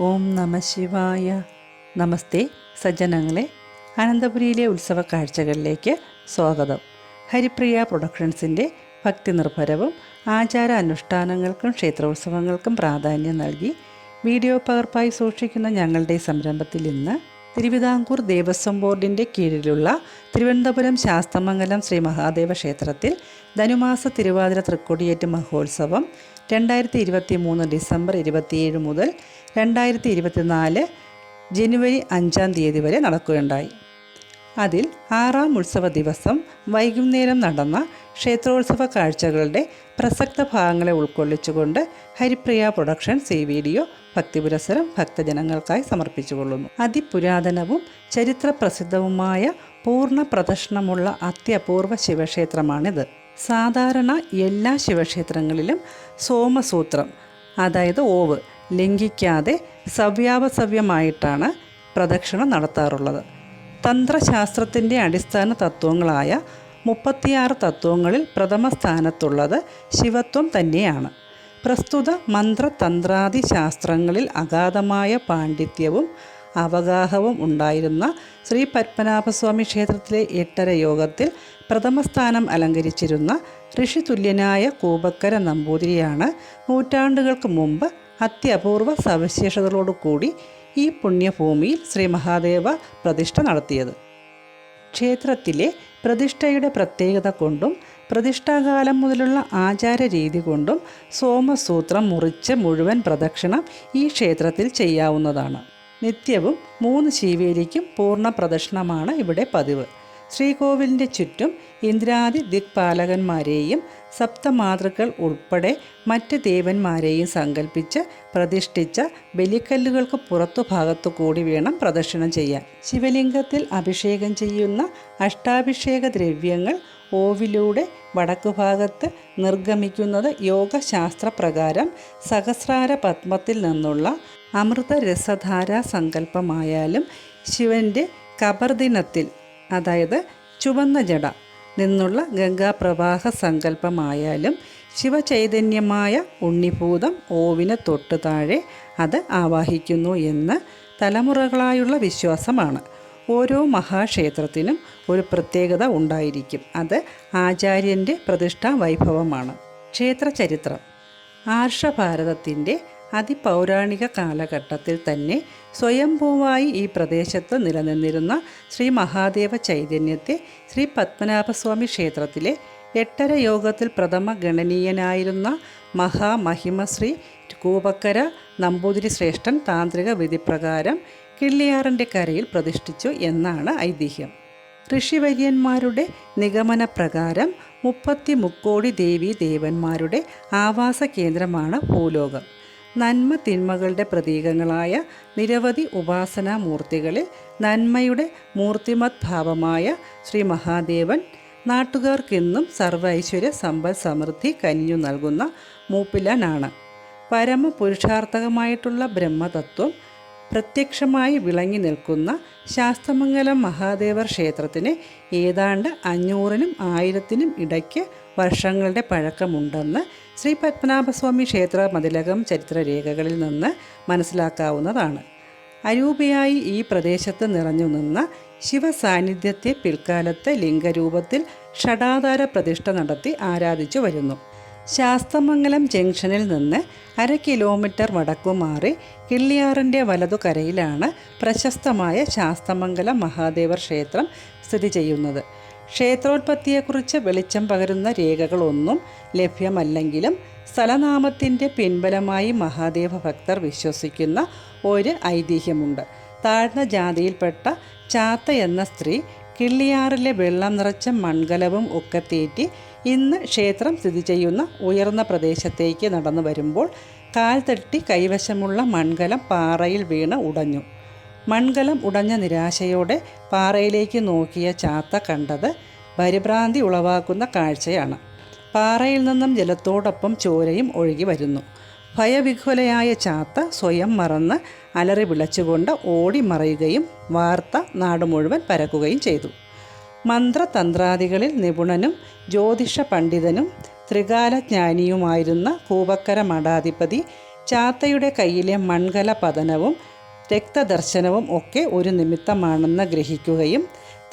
ഓം നമ ശിവായ. നമസ്തേ സജ്ജനങ്ങളെ, അനന്തപുരിയിലെ ഉത്സവ കാഴ്ചകളിലേക്ക് സ്വാഗതം. ഹരിപ്രിയ പ്രൊഡക്ഷൻസിൻ്റെ ഭക്തി നിർഭരവും ആചാര അനുഷ്ഠാനങ്ങൾക്കും ക്ഷേത്രോത്സവങ്ങൾക്കും പ്രാധാന്യം നൽകി വീഡിയോ പകർപ്പായി സൂക്ഷിക്കുന്ന ഞങ്ങളുടെ സംരംഭത്തിൽ ഇന്ന് തിരുവിതാംകൂർ ദേവസ്വം ബോർഡിൻ്റെ കീഴിലുള്ള തിരുവനന്തപുരം ശാസ്തമംഗലം ശ്രീ മഹാദേവ ക്ഷേത്രത്തിൽ ധനുമാസ തിരുവാതിര തൃക്കൊടിയേറ്റ് മഹോത്സവം 2023 ഡിസംബർ 27 മുതൽ 2024 ജനുവരി 5-ാം തീയതി വരെ നടക്കുകയുണ്ടായി. അതിൽ 6ാം ഉത്സവ ദിവസം വൈകുന്നേരം നടന്ന ക്ഷേത്രോത്സവ കാഴ്ചകളുടെ പ്രസക്ത ഭാഗങ്ങളെ ഉൾക്കൊള്ളിച്ചുകൊണ്ട് ഹരിപ്രിയ പ്രൊഡക്ഷൻസ് ഈ വീഡിയോ ഭക്തിപുരസരം ഭക്തജനങ്ങൾക്കായി സമർപ്പിച്ചുകൊള്ളുന്നു. അതിപുരാതനവും ചരിത്രപ്രസിദ്ധവുമായ പൂർണ്ണ പ്രദർശനമുള്ള അത്യപൂർവ ശിവക്ഷേത്രമാണിത്. സാധാരണ എല്ലാ ശിവക്ഷേത്രങ്ങളിലും സോമസൂത്രം, അതായത് ഓവ് ലംഘിക്കാതെ സവ്യാവസവ്യമായിട്ടാണ് പ്രദക്ഷിണം നടത്താറുള്ളത്. തന്ത്രശാസ്ത്രത്തിൻ്റെ അടിസ്ഥാന തത്വങ്ങളായ 36 തത്വങ്ങളിൽ പ്രഥമ സ്ഥാനത്തുള്ളത് ശിവത്വം തന്നെയാണ്. പ്രസ്തുത മന്ത്രതന്ത്രാദി ശാസ്ത്രങ്ങളിൽ അഗാധമായ പാണ്ഡിത്യവും അവഗാഹവും ഉണ്ടായിരുന്ന ശ്രീ പത്മനാഭസ്വാമി ക്ഷേത്രത്തിലെ 8.5 യോഗത്തിൽ പ്രഥമ സ്ഥാനം അലങ്കരിച്ചിരുന്ന ഋഷിതുല്യനായ കൂബക്കര നമ്പൂതിരിയാണ് നൂറ്റാണ്ടുകൾക്ക് മുമ്പ് അത്യപൂർവ സവിശേഷതകളോടുകൂടി ഈ പുണ്യഭൂമിയിൽ ശ്രീ മഹാദേവ പ്രതിഷ്ഠ നടത്തിയത്. ക്ഷേത്രത്തിലെ പ്രതിഷ്ഠയുടെ പ്രത്യേകത കൊണ്ടും പ്രതിഷ്ഠാകാലം മുതലുള്ള ആചാര രീതി കൊണ്ടും സോമസൂത്രം മുറിച്ച് മുഴുവൻ പ്രദക്ഷിണം ഈ ക്ഷേത്രത്തിൽ ചെയ്യാവുന്നതാണ്. നിത്യവും 3 ശീവേലിക്കും പൂർണ്ണ പ്രദക്ഷിണമാണ് ഇവിടെ പതിവ്. ശ്രീകോവിലിൻ്റെ ചുറ്റും ഇന്ദ്രാദി ദിക്പാലകന്മാരെയും സപ്തമാതൃക്കൾ ഉൾപ്പെടെ മറ്റ് ദേവന്മാരെയും സങ്കല്പിച്ച് പ്രതിഷ്ഠിച്ച ബലിക്കല്ലുകൾക്ക് പുറത്തു ഭാഗത്തു കൂടി വേണം പ്രദക്ഷിണം ചെയ്യാൻ. ശിവലിംഗത്തിൽ അഭിഷേകം ചെയ്യുന്ന അഷ്ടാഭിഷേക ദ്രവ്യങ്ങൾ ഓവിലൂടെ വടക്കുഭാഗത്ത് നിർഗമിക്കുന്നത് യോഗശാസ്ത്രപ്രകാരം സഹസ്രാര പത്മത്തിൽ നിന്നുള്ള അമൃതരസധാരാ സങ്കല്പമായാലും ശിവൻ്റെ കബർദിനത്തിൽ, അതായത് ചുവന്ന ജട നിന്നുള്ള ഗംഗാപ്രവാഹ സങ്കല്പമായാലും ശിവചൈതന്യമായ ഉണ്ണിഭൂതം ഓവിന് തൊട്ടു താഴെ അത് ആവാഹിക്കുന്നു എന്ന് തലമുറകളായുള്ള വിശ്വാസമാണ്. ഓരോ മഹാക്ഷേത്രത്തിനും ഒരു പ്രത്യേകത ഉണ്ടായിരിക്കും. അത് ആചാര്യൻ്റെ പ്രതിഷ്ഠാ വൈഭവമാണ്. ക്ഷേത്ര ചരിത്രം. ആർഷഭാരതത്തിൻ്റെ അതിപൗരാണിക കാലഘട്ടത്തിൽ തന്നെ സ്വയംഭൂവായി ഈ പ്രദേശത്ത് നിലനിന്നിരുന്ന ശ്രീ മഹാദേവ ചൈതന്യത്തെ ശ്രീ പത്മനാഭസ്വാമി ക്ഷേത്രത്തിലെ 8.5 യോഗത്തിൽ പ്രഥമ ഗണനീയനായിരുന്ന മഹാമഹിമശ്രീ കൂബക്കര നമ്പൂതിരി ശ്രേഷ്ഠൻ താന്ത്രിക വിധിപ്രകാരം കിള്ളിയാറിൻ്റെ കരയിൽ പ്രതിഷ്ഠിച്ചു എന്നാണ് ഐതിഹ്യം. ഋഷിവര്യന്മാരുടെ നിഗമനപ്രകാരം 30 മുക്കോടി ദേവീ ദേവന്മാരുടെ ആവാസ കേന്ദ്രമാണ് ഭൂലോകം. നന്മ തിന്മകളുടെ പ്രതീകങ്ങളായ നിരവധി ഉപാസനാമൂർത്തികളിൽ നന്മയുടെ മൂർത്തിമത് ഭാവമായ ശ്രീ മഹാദേവൻ നാട്ടുകാർക്കെന്നും സർവ്വ ഐശ്വര്യ സമ്പൽ സമൃദ്ധി കനിഞ്ഞു നൽകുന്ന മൂപ്പിലനാണ്. പരമപുരുഷാർത്ഥകമായിട്ടുള്ള ബ്രഹ്മതത്വം പ്രത്യക്ഷമായി വിളങ്ങി നിൽക്കുന്ന ശാസ്തമംഗലം മഹാദേവർ ക്ഷേത്രത്തിന് ഏതാണ്ട് 500-നും 1000-നും ഇടയ്ക്ക് വർഷങ്ങളുടെ പഴക്കമുണ്ടെന്ന് ശ്രീ പത്മനാഭസ്വാമി ക്ഷേത്ര മതിലകം ചരിത്രരേഖകളിൽ നിന്ന് മനസ്സിലാക്കാവുന്നതാണ്. അരൂപിയായി ഈ പ്രദേശത്ത് നിറഞ്ഞു നിന്ന ശിവസാന്നിധ്യത്തെ പിൽക്കാലത്ത് ലിംഗരൂപത്തിൽ ഷടാധാര പ്രതിഷ്ഠ നടത്തി ആരാധിച്ചു വരുന്നു. ശാസ്തമംഗലം ജംഗ്ഷനിൽ നിന്ന് 1/2 കിലോമീറ്റർ വടക്കുമാറി കിള്ളിയാറിൻ്റെ വലതുകരയിലാണ് പ്രശസ്തമായ ശാസ്തമംഗലം മഹാദേവർ ക്ഷേത്രം സ്ഥിതി ചെയ്യുന്നത്. ക്ഷേത്രോത്പത്തിയെക്കുറിച്ച് വെളിച്ചം പകരുന്ന രേഖകളൊന്നും ലഭ്യമല്ലെങ്കിലും സ്ഥലനാമത്തിൻ്റെ പിൻബലമായി മഹാദേവ ഭക്തർ വിശ്വസിക്കുന്ന ഒരു ഐതിഹ്യമുണ്ട്. താഴ്ന്ന ജാതിയിൽപ്പെട്ട ചാത്ത എന്ന സ്ത്രീ കിള്ളിയാറിലെ വെള്ളം നിറച്ച മൺകലവും ഒക്കെ തേറ്റി ഇന്ന് ക്ഷേത്രം സ്ഥിതി ചെയ്യുന്ന ഉയർന്ന പ്രദേശത്തേക്ക് നടന്നു വരുമ്പോൾ കാൽ തട്ടി കൈവശമുള്ള മൺകലം പാറയിൽ വീണ് ഉടഞ്ഞു. മൺകലം ഉടഞ്ഞ നിരാശയോടെ പാറയിലേക്ക് നോക്കിയ ചാത്ത കണ്ടത് പരിഭ്രാന്തി ഉളവാക്കുന്ന കാഴ്ചയാണ്. പാറയിൽ നിന്നും ജലത്തോടൊപ്പം ചോരയും ഒഴുകി വരുന്നു. ഭയവിഹ്വലയായ ചാത്ത സ്വയം മറന്ന് അലറി വിളിച്ചുകൊണ്ട് ഓടി മറയുകയും വാർത്ത നാട് മുഴുവൻ പരക്കുകയും ചെയ്തു. മന്ത്രതന്ത്രാദികളിൽ നിപുണനും ജ്യോതിഷ പണ്ഡിതനും ത്രികാലജ്ഞാനിയുമായിരുന്ന കൂബക്കര മഠാധിപതി ചാത്തയുടെ കയ്യിലെ മൺകല പതനവും രക്തദർശനവും ഒക്കെ ഒരു നിമിത്തമാണെന്ന് ഗ്രഹിക്കുകയും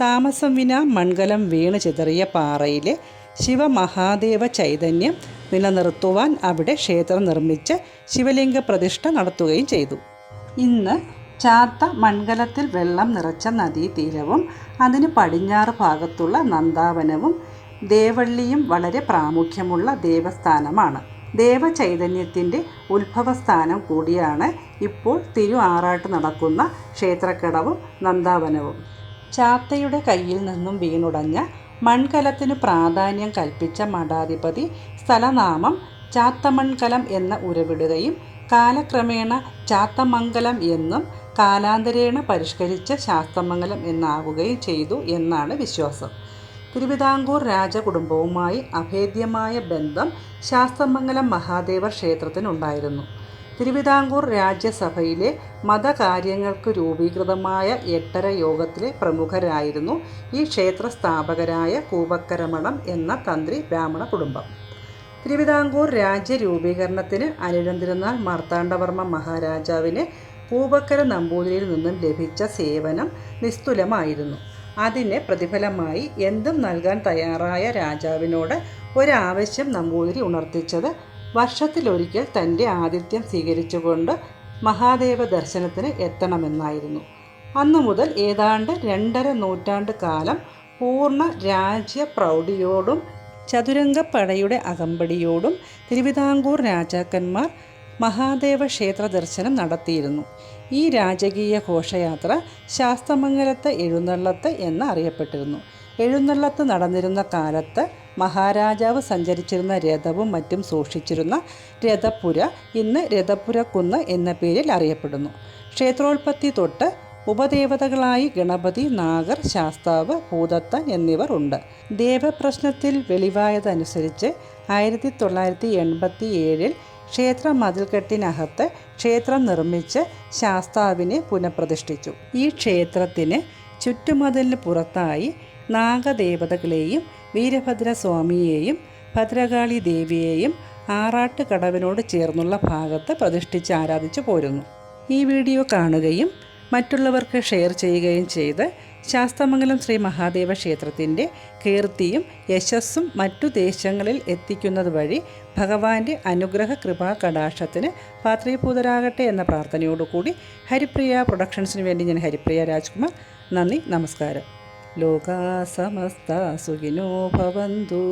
താമസം വിന മൺകലം വീണ് ചിതറിയ പാറയിലെ ശിവമഹാദേവ ചൈതന്യം നിലനിർത്തുവാൻ അവിടെ ക്ഷേത്രം നിർമ്മിച്ച് ശിവലിംഗ പ്രതിഷ്ഠ നടത്തുകയും ചെയ്തു. ഇന്ന് ചാത്ത മൺകലത്തിൽ വെള്ളം നിറച്ച നദീതീരവും അതിന് പടിഞ്ഞാറ് ഭാഗത്തുള്ള നന്ദാവനവും ദേവള്ളിയും വളരെ പ്രാമുഖ്യമുള്ള ദേവസ്ഥാനമാണ്. ദേവചൈതന്യത്തിൻ്റെ ഉത്ഭവസ്ഥാനം കൂടിയാണ് ഇപ്പോൾ തിരു ആറാട്ട് നടക്കുന്ന ക്ഷേത്രക്കടവും നന്ദാവനവും. ചാത്തയുടെ കയ്യിൽ നിന്നും വീണുടഞ്ഞ മൺകലത്തിനു പ്രാധാന്യം കൽപ്പിച്ച മഠാധിപതി സ്ഥലനാമം ചാത്തമൺകലം എന്ന് ഉരുവിടുകയും കാലക്രമേണ ചാത്തമംഗലം എന്നും കാലാന്തരേണ പരിഷ്കരിച്ച് ശാസ്തമംഗലം എന്നാവുകയും ചെയ്തു എന്നാണ് വിശ്വാസം. തിരുവിതാംകൂർ രാജകുടുംബവുമായി അഭേദ്യമായ ബന്ധം ശാസ്തമംഗലം മഹാദേവ ക്ഷേത്രത്തിനുണ്ടായിരുന്നു. തിരുവിതാംകൂർ രാജ്യസഭയിലെ മതകാര്യങ്ങൾക്ക് രൂപീകൃതമായ 8 യോഗത്തിലെ പ്രമുഖരായിരുന്നു ഈ ക്ഷേത്ര സ്ഥാപകരായ കൂവക്കരമഠം എന്ന തന്ത്രി ബ്രാഹ്മണ കുടുംബം. തിരുവിതാംകൂർ രാജ്യ രൂപീകരണത്തിന് അനിഴംതിരുനാൾ മാർത്താണ്ഡവർമ്മ മഹാരാജാവിന് കൂവക്കര നമ്പൂതിരിയിൽ നിന്നും ലഭിച്ച സേവനം നിസ്തുലമായിരുന്നു. അതിന് പ്രതിഫലമായി എന്തും നൽകാൻ തയ്യാറായ രാജാവിനോട് ഒരാവശ്യം നമ്പൂതിരി ഉണർത്തിച്ചത് വർഷത്തിലൊരിക്കൽ തൻ്റെ ആതിഥ്യം സ്വീകരിച്ചുകൊണ്ട് മഹാദേവ ദർശനത്തിന് എത്തണമെന്നായിരുന്നു. അന്നു മുതൽ ഏതാണ്ട് 2.5 നൂറ്റാണ്ട് കാലം പൂർണ്ണ രാജ്യ പ്രൗഢിയോടും ചതുരംഗപ്പടയുടെ അകമ്പടിയോടും തിരുവിതാംകൂർ രാജാക്കന്മാർ മഹാദേവ ക്ഷേത്ര ദർശനം നടത്തിയിരുന്നു. ഈ രാജകീയ ഘോഷയാത്ര ശാസ്തമംഗലത്തെ എഴുന്നള്ളത്ത് എന്ന് അറിയപ്പെട്ടിരുന്നു. എഴുന്നള്ളത്ത് നടന്നിരുന്ന കാലത്ത് മഹാരാജാവ് സഞ്ചരിച്ചിരുന്ന രഥവും മറ്റും സൂക്ഷിച്ചിരുന്ന രഥപുര ഇന്ന് രഥപുരക്കുന്ന് എന്ന പേരിൽ അറിയപ്പെടുന്നു. ക്ഷേത്രോൽപത്തി തൊട്ട് ഉപദേവതകളായി ഗണപതി, നാഗർ, ശാസ്താവ്, ഭൂതത്തൻ എന്നിവർ ഉണ്ട്. ദേവപ്രശ്നത്തിൽ വെളിവായതനുസരിച്ച് 1987 ക്ഷേത്ര മതിൽക്കെട്ടിനകത്ത് ക്ഷേത്രം നിർമ്മിച്ച് ശാസ്താവിനെ പുനഃപ്രതിഷ്ഠിച്ചു. ഈ ക്ഷേത്രത്തിന് ചുറ്റുമതിലിന് പുറത്തായി നാഗദേവതകളെയും വീരഭദ്രസ്വാമിയെയും ഭദ്രകാളി ദേവിയെയും ആറാട്ട് കടവിനോട് ചേർന്നുള്ള ഭാഗത്ത് പ്രതിഷ്ഠിച്ച് ആരാധിച്ചു പോരുന്നു. ഈ വീഡിയോ കാണുകയും മറ്റുള്ളവർക്ക് ഷെയർ ചെയ്യുകയും ചെയ്ത് ശാസ്തമംഗലം ശ്രീ മഹാദേവ ക്ഷേത്രത്തിൻ്റെ കീർത്തിയും യശസ്സും മറ്റു ദേശങ്ങളിൽ എത്തിക്കുന്നത് വഴി ഭഗവാന്റെ അനുഗ്രഹ കൃപാ കടാക്ഷത്തിന് പാത്രീഭൂതരാകട്ടെ എന്ന പ്രാർത്ഥനയോടുകൂടി ഹരിപ്രിയ പ്രൊഡക്ഷൻസിന് വേണ്ടി ഞാൻ ഹരിപ്രിയ രാജ്കുമാർ. നന്ദി, നമസ്കാരം. ലോകാ സമസ്ത സുഖിനോ ഭവന്തു.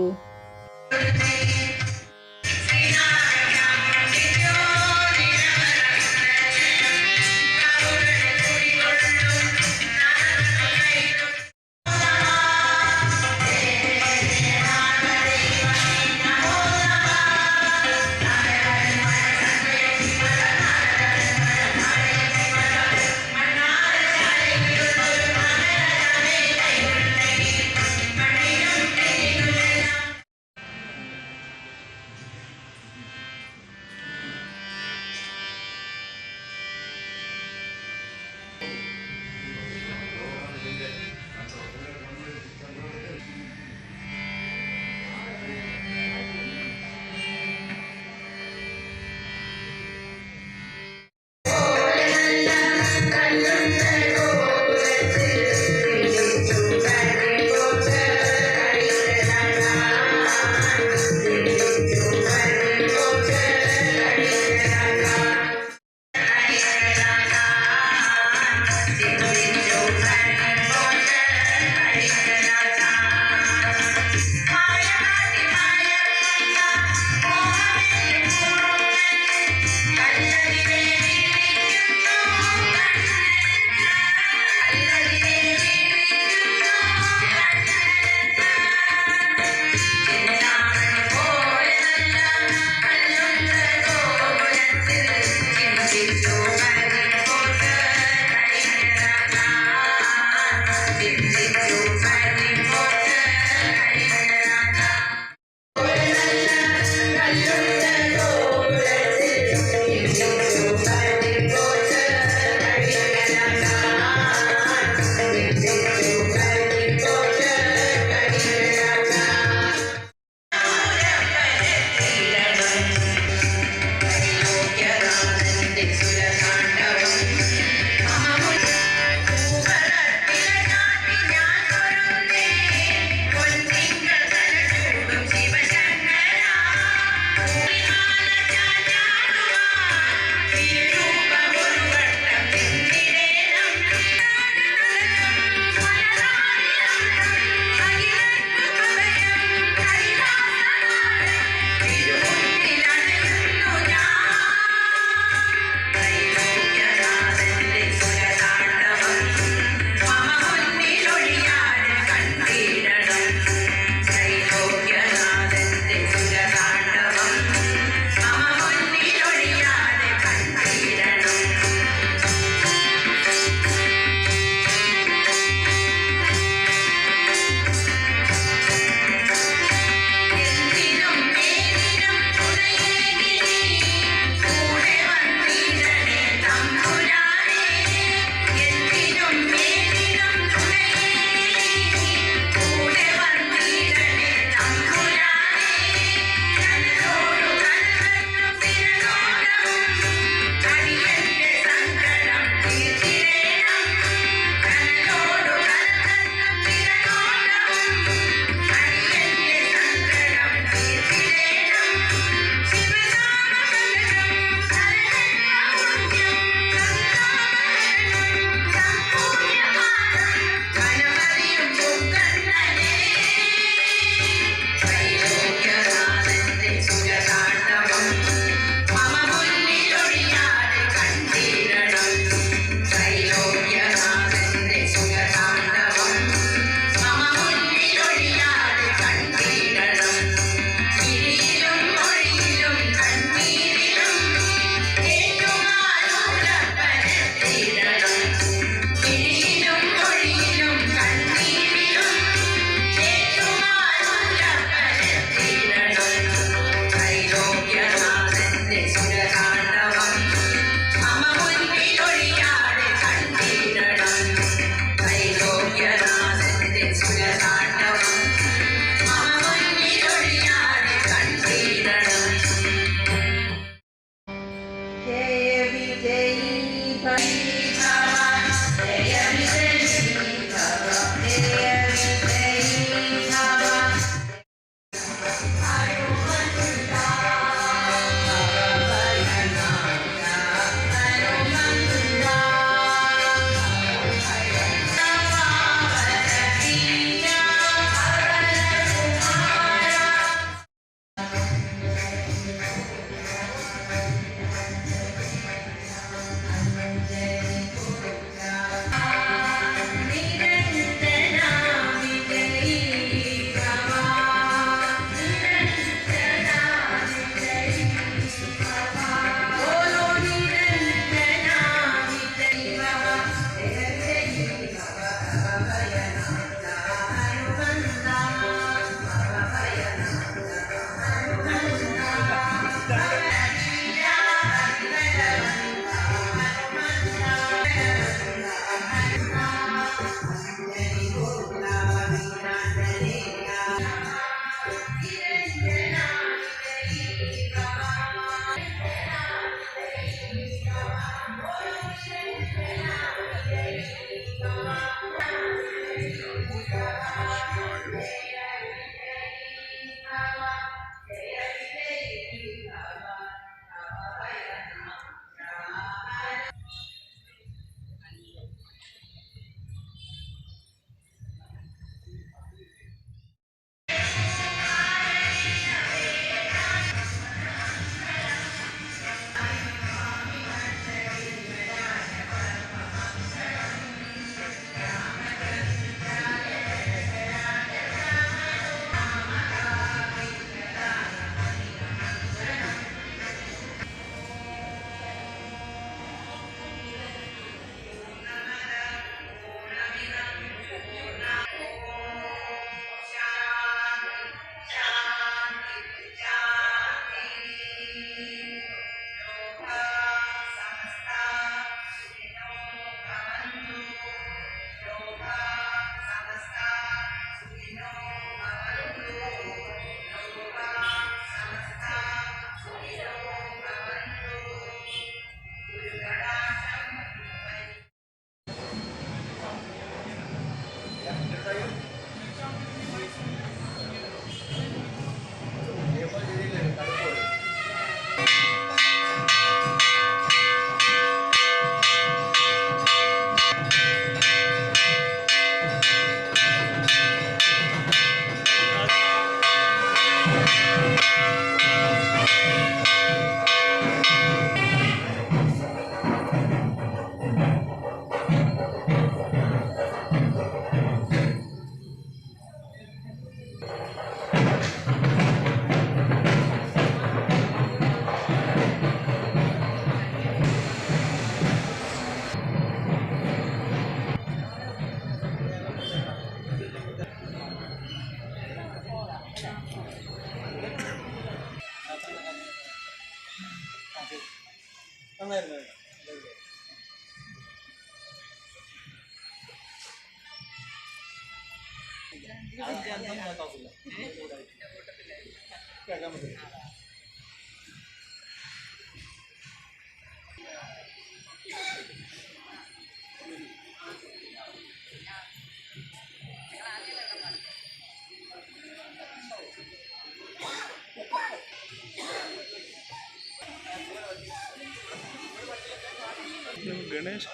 गणेश